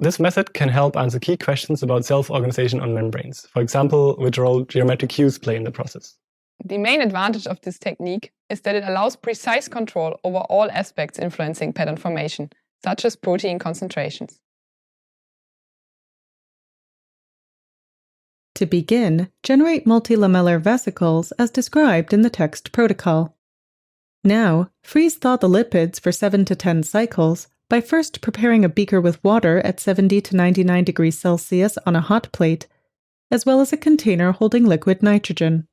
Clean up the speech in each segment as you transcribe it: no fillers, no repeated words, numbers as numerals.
This method can help answer key questions about self-organization on membranes. For example, which role geometric hues play in the process. The main advantage of this technique is that it allows precise control over all aspects influencing pattern formation, such as protein concentrations. To begin, generate multilamellar vesicles as described in the text protocol. Now, freeze-thaw the lipids for 7 to 10 cycles by first preparing a beaker with water at 70 to 99 degrees Celsius on a hot plate, as well as a container holding liquid nitrogen.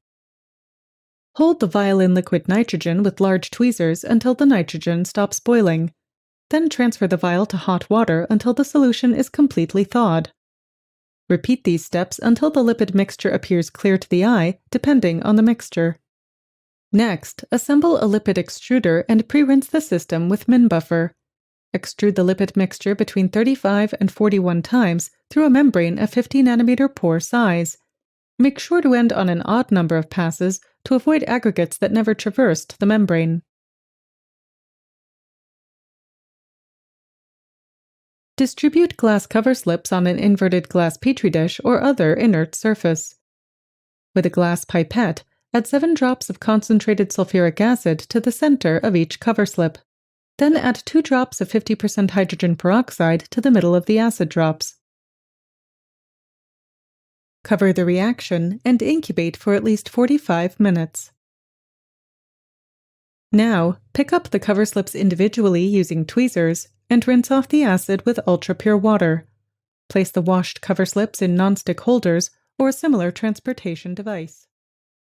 Hold the vial in liquid nitrogen with large tweezers until the nitrogen stops boiling. Then transfer the vial to hot water until the solution is completely thawed. Repeat these steps until the lipid mixture appears clear to the eye, depending on the mixture. Next, assemble a lipid extruder and pre-rinse the system with MinBuffer. Extrude the lipid mixture between 35 and 41 times through a membrane of 50 nanometer pore size. Make sure to end on an odd number of passes to avoid aggregates that never traversed the membrane. Distribute glass cover slips on an inverted glass petri dish or other inert surface. With a glass pipette, add 7 drops of concentrated sulfuric acid to the center of each cover slip. Then add 2 drops of 50% hydrogen peroxide to the middle of the acid drops. Cover the reaction and incubate for at least 45 minutes. Now, pick up the cover slips individually using tweezers and rinse off the acid with ultra-pure water. Place the washed cover slips in nonstick holders or a similar transportation device.